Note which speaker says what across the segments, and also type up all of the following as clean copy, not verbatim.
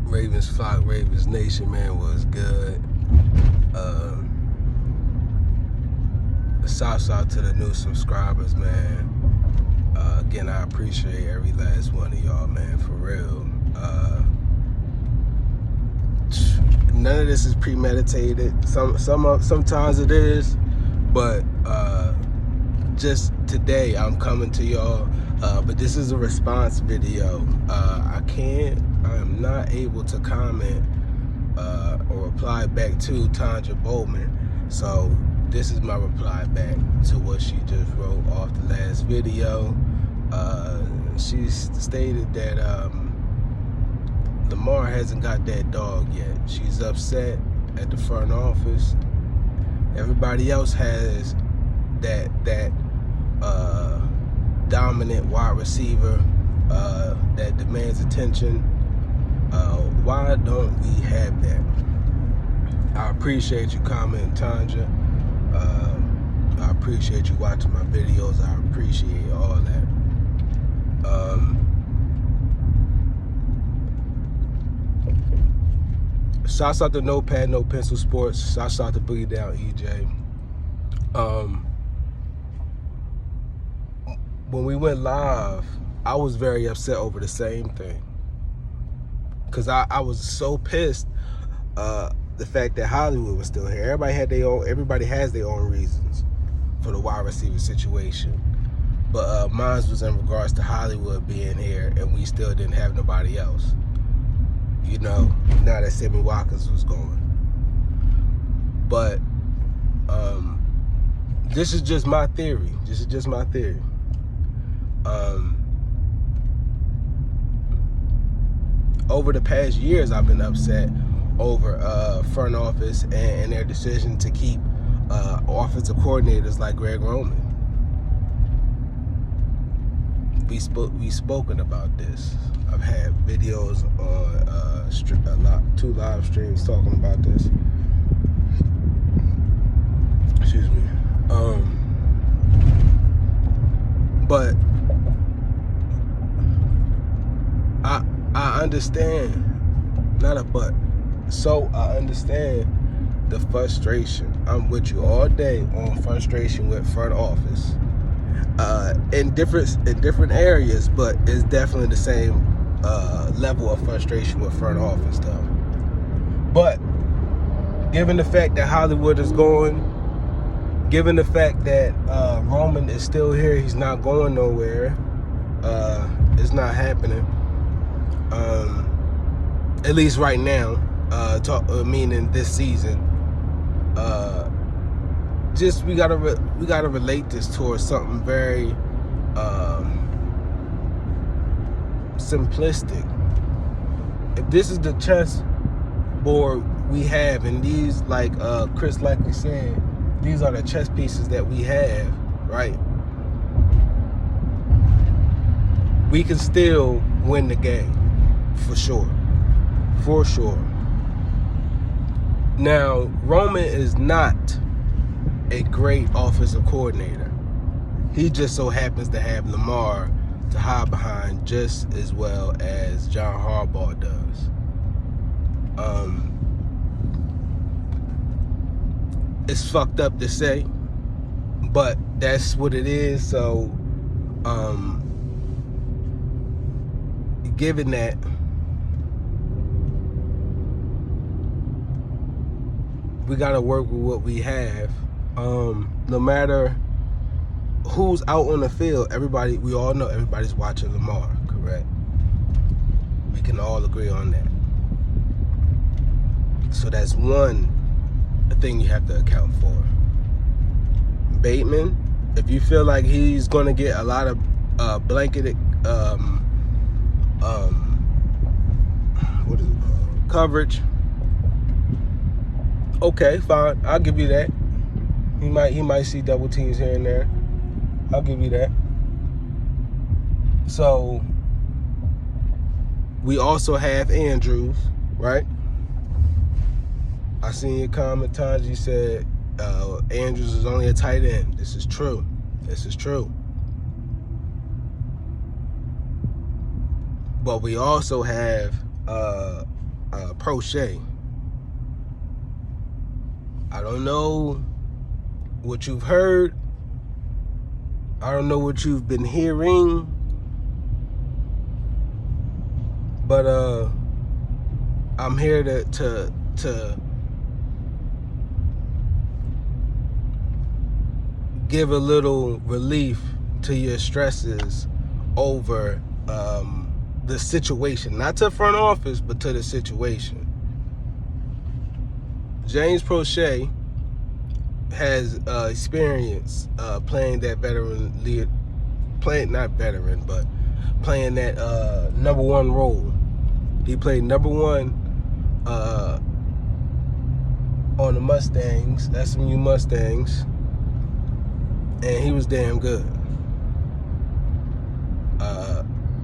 Speaker 1: Ravensflock, ravensnation, man, was good. Shouts out to the new subscribers, man. Again, I appreciate every last one of y'all, man, for real. None of this is premeditated. Sometimes it is, but just today I'm coming to y'all. But this is a response video. I am not able to comment or reply back to Tonja B. So this is my reply back to what she just wrote off the last video. She stated that Lamar hasn't got that dog yet. She's upset at the front office. Everybody else has that dominant wide receiver that demands attention. Why don't we have that? I appreciate you commenting, Tonja. I appreciate you watching my videos. I appreciate all that. Shouts out to No Pad, No Pencil Sports. Shouts out to Boogie Down EJ. When we went live, I was very upset over the same thing. Because I was so pissed the fact that Hollywood was still here. Everybody has their own reasons for the wide receiver situation. But mine was in regards to Hollywood being here, and we still didn't have nobody else. You know, now that Sammy Watkins was gone. But this is just my theory. Over the past years, I've been upset over front office and their decision to keep offensive coordinators like gregroman. We spoken about this. I've had videos on 2 live streams talking about this. Excuse me. But I understand, not a but. So I understand the frustration. I'm with you all day on frustration with front office. In different areas, but it's definitely the same level of frustration with front office though. But given the fact that Hollywood is going, given the fact that Roman is still here, he's not going nowhere. It's not happening. At least right now, meaning this season. Just we gotta relate this towards something very simplistic. If this is the chess board we have, and these, like Chris likely said, these are the chess pieces that we have, right? We can still win the game, for sure. Now, Roman is not a great offensive coordinator. He just so happens to have Lamar to hide behind just as well as Johnharbaugh does. It's fucked up to say, but that's what it is. So, given that, we gotta work with what we have. No matter who's out on the field, we all know everybody's watching Lamar, correct? We can all agree on that. So that's one thing you have to account for. Bateman, if you feel like he's gonna get a lot of blanketed coverage, okay, fine, I'll give you that. He might see double teams here and there. I'll give you that. So we also have Andrews, right? I seen your comment, Tonja. You said Andrews is only a tight end. This is true. But we also have Proche. I don't know what you've heard. I don't know what you've been hearing. But I'm here to give a little relief to your stresses over the situation, not to front office, but to the situation. Jamesproche has experience playing that playing that number one role. He played number one on the Mustangs, SMU Mustangs, and he was damn good.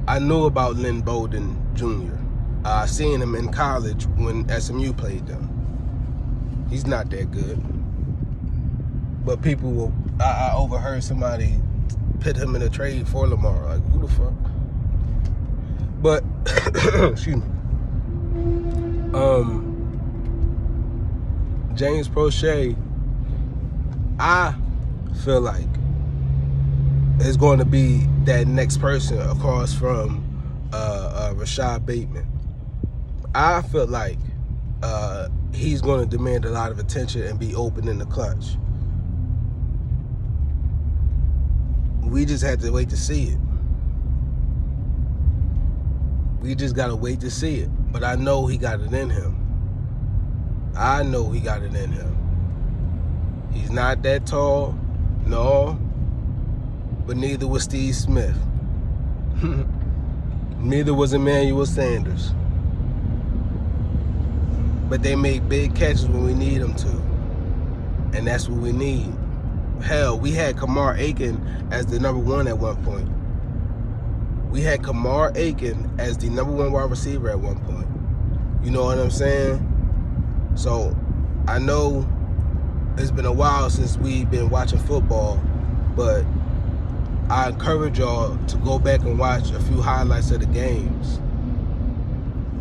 Speaker 1: I knew about Lynn Bowden Jr. I seen him in college when SMU played them. He's not that good. But people will, I overheard somebody put him in a trade for Lamar. Like, who the fuck? But, excuse me. Jamesproche, I feel like is going to be that next person across from rashodbateman. I feel like he's going to demand a lot of attention and be open in the clutch. We just had to wait to see it. We just got to wait to see it. But I know he got it in him. I know he got it in him. He's not that tall, no. But neither was Steve Smith. Neither was Emmanuel Sanders. But they make big catches when we need them to. And that's what we need. Hell, we had Kamar Aiken as the number one at one point. We had Kamar Aiken as the number one wide receiver at one point. You know what I'm saying? So, I know it's been a while since we've been watching football, but I encourage y'all to go back and watch a few highlights of the games.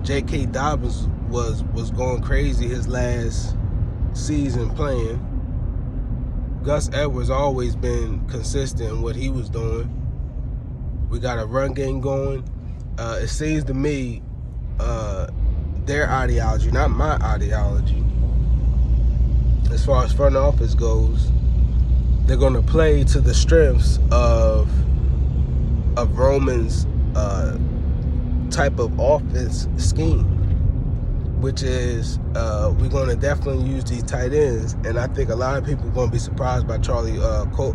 Speaker 1: J.K. Dobbins was going crazy his last season playing. Gus Edwards always been consistent in what he was doing. We got a run game going. It seems to me their ideology, not my ideology, as far as front office goes, they're going to play to the strengths of Roman's type of offense scheme, which is we're going to definitely use these tight ends, and I think a lot of people are going to be surprised by charliekolar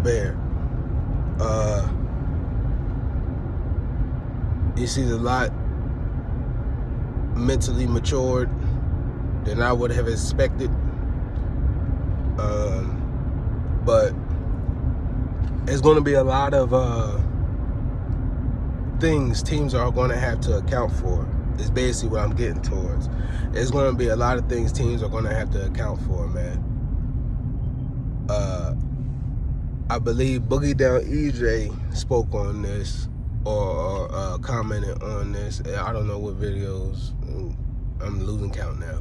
Speaker 1: bear. He seems a lot mentally matured than I would have expected. But it's going to be a lot of things teams are going to have to account for. Is basically what I'm getting towards. There's going to be a lot of things teams are going to have to account for, man. I believe Boogie Down EJ spoke on this or commented on this. I don't know what videos. I'm losing count now.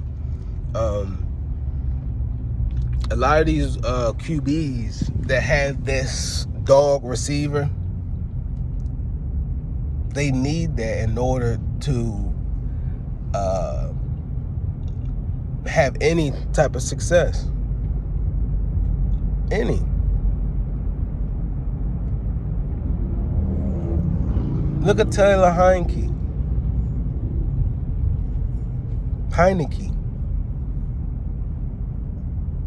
Speaker 1: A lot of these QBs that have this dog receiver, they need that in order to have any type of success. Any. Look at Taylor Heineke.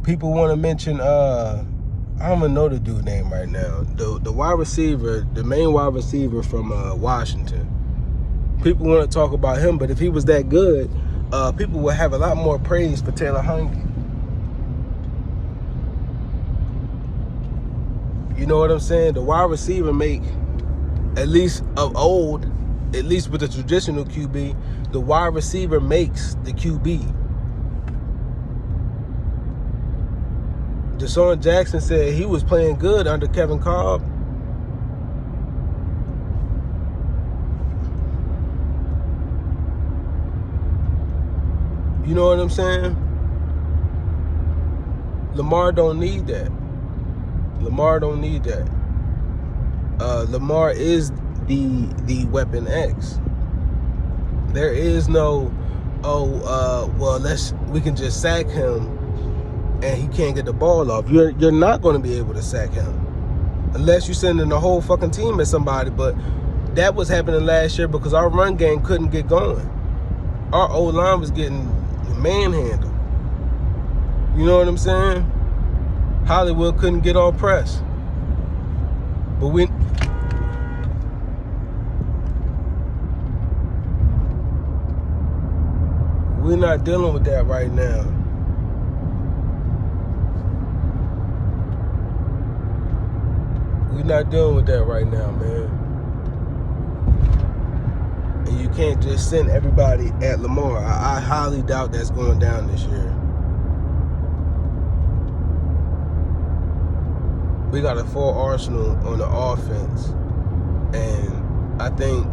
Speaker 1: People want to mention, I don't even know the dude's name right now. The wide receiver, the main wide receiver from Washington. People want to talk about him, but if he was that good, people would have a lot more praise for Taylor Heineke. You know what I'm saying? The wide receiver make, at least of old, at least with the traditional QB, the wide receiver makes the QB. Deshaun Jackson said he was playing good under Kevin Cobb. You know what I'm saying? Lamar don't need that. Lamar don't need that. Lamar is the weapon X. There is no, we can just sack him and he can't get the ball off. You're not going to be able to sack him unless you're sending the whole fucking team at somebody. But that was happening last year because our run game couldn't get going. Our O-line was getting manhandled. You know what I'm saying? Hollywood couldn't get all press. But we're not dealing with that right now. We're not dealing with that right now, man. And you can't just send everybody at Lamar. I highly doubt that's going down this year. We got a full arsenal on the offense. And I think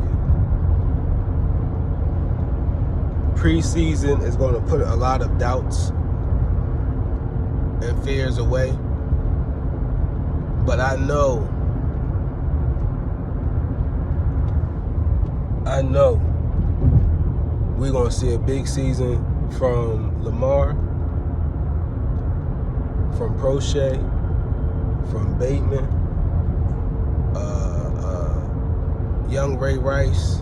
Speaker 1: preseason is going to put a lot of doubts and fears away. But I know we're going to see a big season from Lamar, from Proche, from Bateman, young Ray Rice,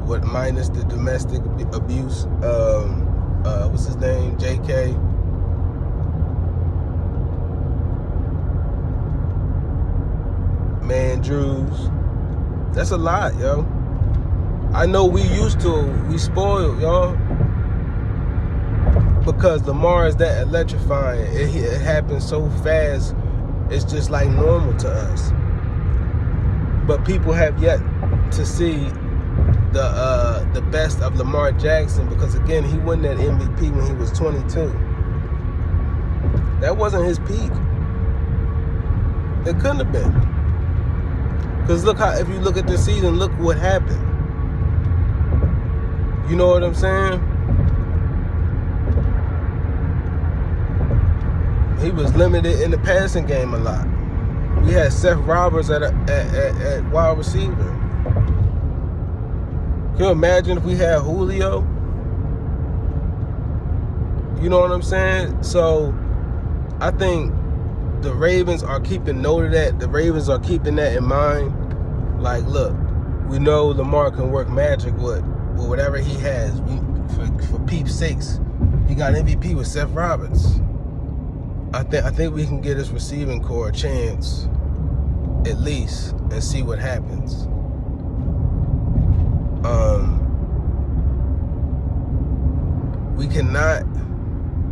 Speaker 1: with minus the domestic abuse. What's his name? JK. Mandrews. That's a lot, yo. I know we spoiled, y'all. Because Lamar is that electrifying. It happens so fast, it's just like normal to us. But people have yet to see the best of Lamar Jackson, because again, he won that MVP when he was 22. That wasn't his peak. It couldn't have been. Because if you look at this season, look what happened. You know what I'm saying? He was limited in the passing game a lot. We had Seth Roberts at wide receiver. Can you imagine if we had Julio? You know what I'm saying? So I think the Ravens are keeping note of that. The Ravens are keeping that in mind. Like, look, we know Lamar can work magic with whatever he has. For peep's sakes, he got MVP with Seth Roberts. I think we can get his receiving core a chance, at least, and see what happens.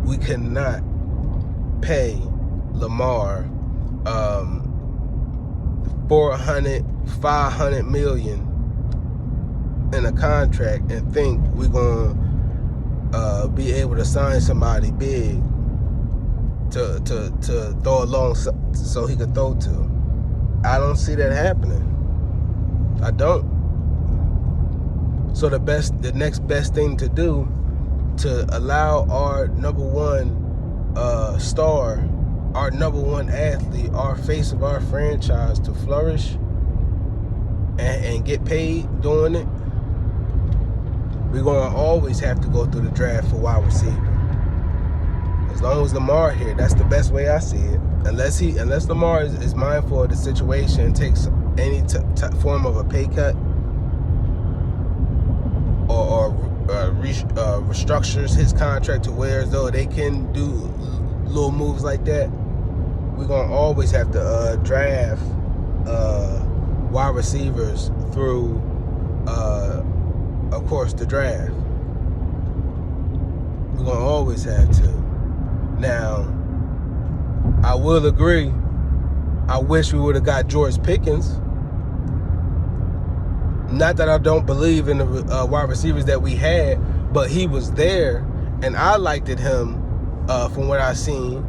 Speaker 1: We cannot pay Lamar $400-500 million in a contract and think we're gonna be able to sign somebody big to throw along so he could throw to. I don't see that happening. I don't. So the next best thing to do to allow our number one star, our number one athlete, our face of our franchise to flourish and get paid doing it, we're gonna always have to go through the draft for wide receiver. As long as Lamar here, that's the best way I see it. Unless Lamar is mindful of the situation and takes any form of a pay cut or restructures his contract to where as though they can do little moves like that, we're gonna always have to draft wide receivers through, of course, the draft. We're gonna always have to. Now, I will agree, I wish we would have got George Pickens. Not that I don't believe in the wide receivers that we had, but he was there, and I liked him from what I seen.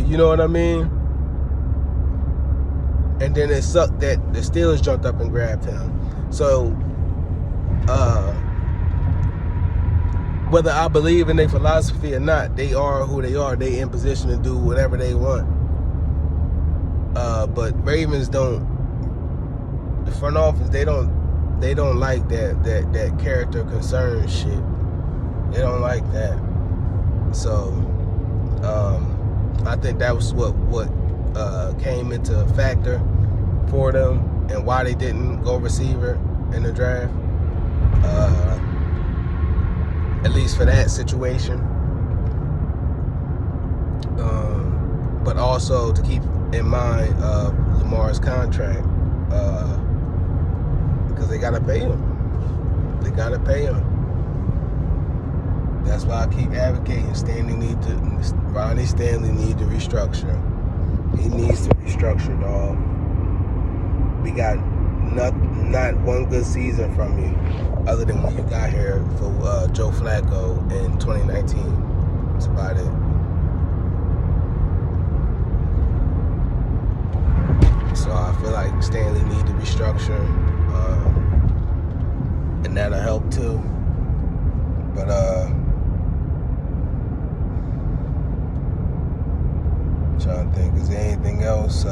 Speaker 1: You know what I mean? And then it sucked that the Steelers jumped up and grabbed him. So, whether I believe in their philosophy or not, they are who they are. They in position to do whatever they want. But Ravens don't. The front office, they don't like that character concern shit. They don't like that. So I think that was what came into factor for them and why they didn't go receiver in the draft. At least for that situation. But also to keep in mind Lamar's contract, because they gotta pay him. That's why I keep advocating Ronnie Stanley need to restructure. He needs to restructure, dog. We got not one good season from you, other than when you got here for Joe Flacco in 2019. That's about it. So I feel like Stanley need to restructure, and that'll help too. But trying to think, is there anything else?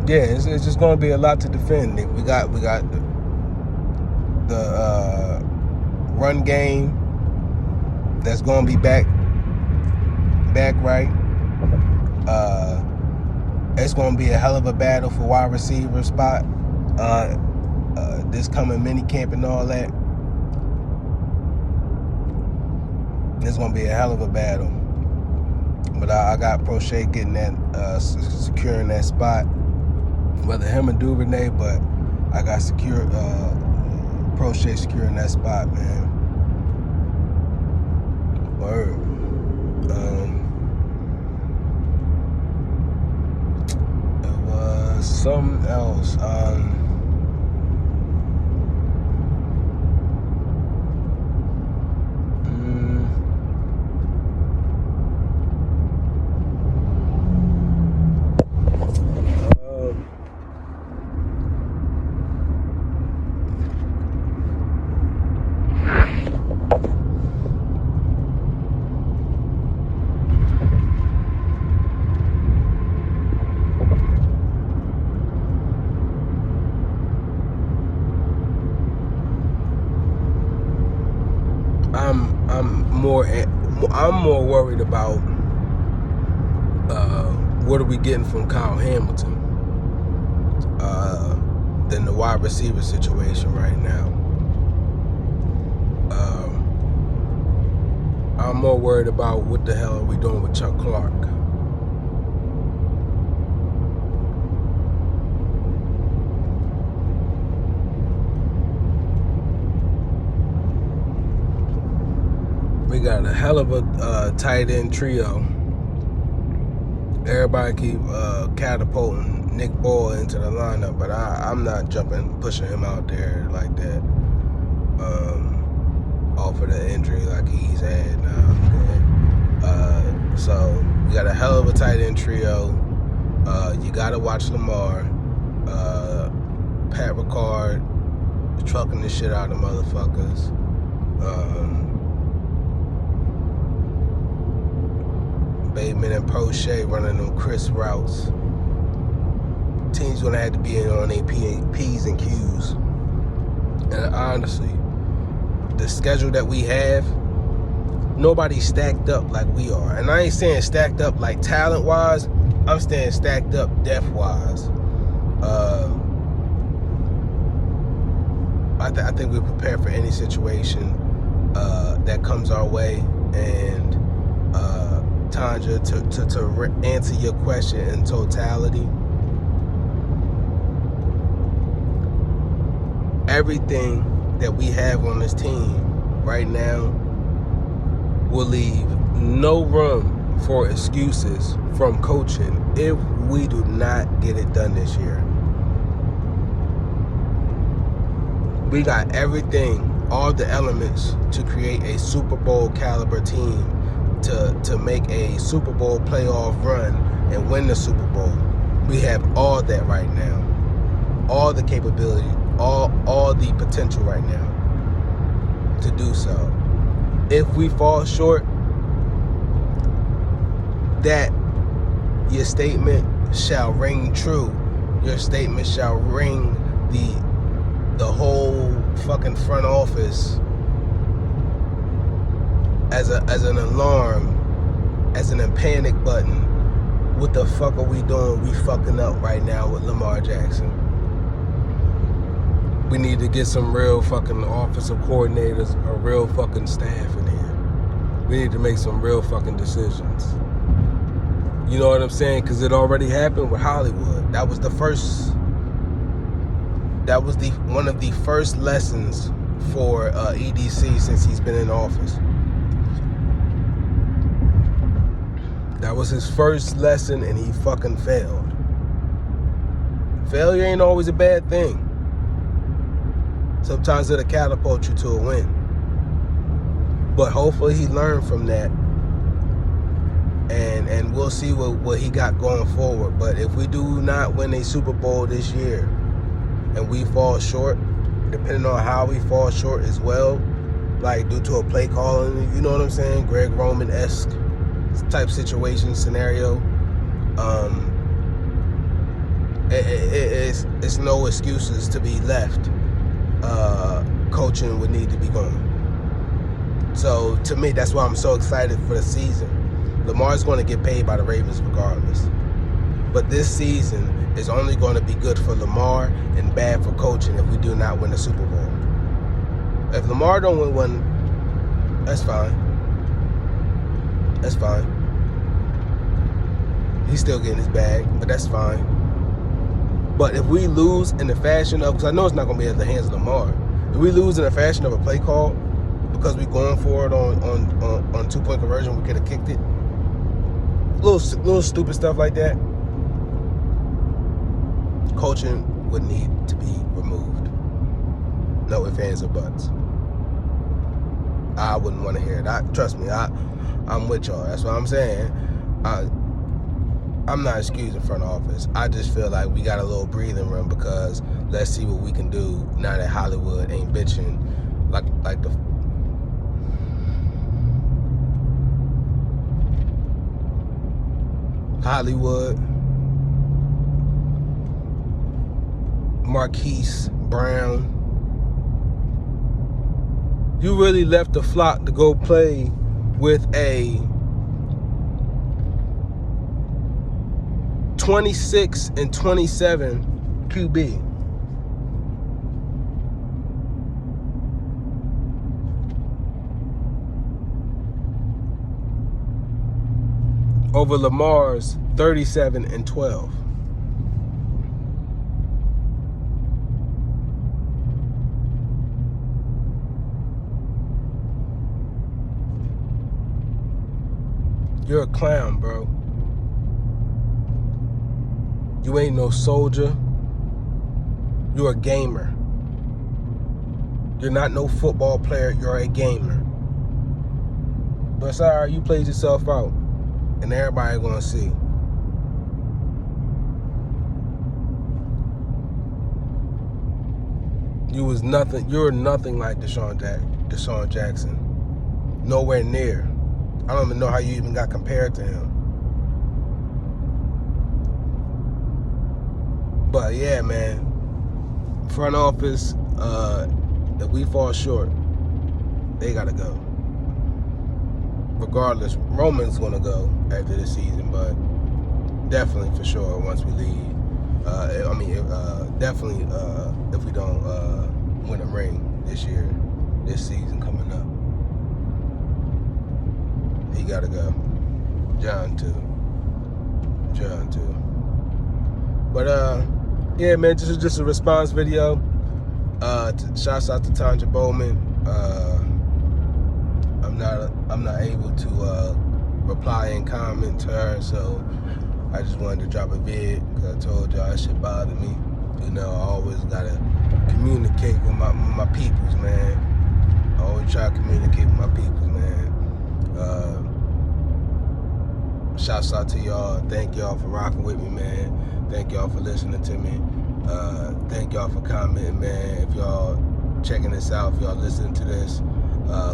Speaker 1: Yeah, it's just going to be a lot to defend. We got the run game that's going to be back right. It's going to be a hell of a battle for wide receiver spot. This coming mini camp and all that. It's going to be a hell of a battle. But I got Proche getting that, securing that spot. Whether him or Duvernay, but I got Proche securing that spot, man. Word. It was something else. I'm more worried about what are we getting from Kyle Hamilton than the wide receiver situation right now. I'm more worried about what the hell are we doing with Chuck Clark. We got a hell of a tight end trio. Everybody keep catapulting Nick Boyle into the lineup, but I'm not pushing him out there like that. Off of the injury like he's had now. So we got a hell of a tight end trio. You gotta watch Lamar. Pat Ricard trucking the shit out of motherfuckers. Bateman and Proche running them crisp routes. Teams gonna have to be in on their P's and Q's. And honestly, the schedule that we have, nobody's stacked up like we are. And I ain't saying stacked up like talent-wise. I'm saying stacked up depth-wise. I think we're prepared for any situation that comes our way. And Tonja, to answer your question in totality, everything that we have on this team right now will leave no room for excuses from coaching if we do not get it done this year. We got everything, all the elements to create a Super Bowl caliber team, to make a Super Bowl playoff run and win the Super Bowl. We have all that right now. all the capability, all the potential right now to do so. If we fall short, that your statement shall ring true. Your statement shall ring the whole fucking front office as an alarm, as an panic button. What the fuck are we doing? We fucking up right now with Lamar Jackson. We need to get some real fucking offensive coordinators, a real fucking staff in here. We need to make some real fucking decisions. You know what I'm saying? Because it already happened with Hollywood. That was one of the first lessons for EDC since he's been in office. That was his first lesson, and he fucking failed. Failure ain't always a bad thing. Sometimes it'll catapult you to a win. But hopefully he learned from that. And we'll see what he got going forward. But if we do not win a Super Bowl this year and we fall short, depending on how we fall short as well, like due to a play calling, you know what I'm saying, gregroman-esque type situation scenario, it's no excuses to be left. Coaching would need to be going. So to me, that's why I'm so excited for the season. Lamar's going to get paid by the Ravens regardless. But this season is only going to be good for Lamar and bad for coaching if we do not win the Super Bowl. If Lamar don't win one, that's fine. That's fine. He's still getting his bag, but that's fine. But if we lose in the fashion of, because I know it's not going to be at the hands of Lamar, if we lose in the fashion of a play call because we're going for it on 2-point conversion, we could have kicked it. Little stupid stuff like that. Coaching would need to be removed. No ifs, ands, or buts. I wouldn't want to hear it. Trust me, I'm with y'all. That's what I'm saying. I'm not excusing front office. I just feel like we got a little breathing room because let's see what we can do now that Hollywood ain't bitching like the Hollywood, Marquise Brown. You really left the flock to go play with a 26-27 QB. Over Lamar's 37-12. You're a clown, bro. You ain't no soldier. You're a gamer. You're not no football player. You're a gamer. But it's alright, you played yourself out. And everybody gonna see. You're nothing like Deshaun Jackson. Nowhere near. I don't even know how you even got compared to him. But yeah, man. Front office, if we fall short, they gotta go. Regardless, Roman's gonna go after this season, but definitely for sure once we leave. Definitely if we don't win a ring this year, this season coming up, he gotta go. John too. But yeah, man, this is just a response video. Shouts out to Tonja Bowman. I'm not able to reply and comment to her, so I just wanted to drop a vid because I told y'all that shit bothered me. You know, I always gotta communicate with my peoples, man. I always try to communicate with my peoples, man. Shouts out to y'all. Thank y'all for rocking with me, man. Thank y'all for listening to me. Thank Thank y'all for commenting, man. If y'all checking this out, if y'all listening to this,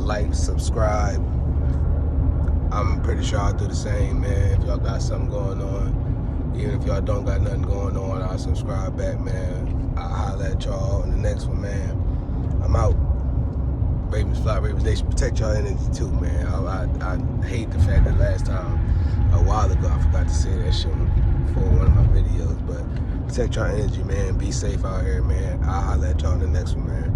Speaker 1: like, subscribe. I'm pretty sure I'll do the same, man. If y'all got something going on, even if y'all don't got nothing going on, I'll subscribe back, man. I'll holler at y'all in the next one, man. I'm out. Ravensflock, ravensnation, protect y'all energy too, man. I hate the fact that last time, a while ago, I forgot to say that shit for one of my videos, but protect y'all energy, man. Be safe out here, man. I'll holler at y'all in the next one, man.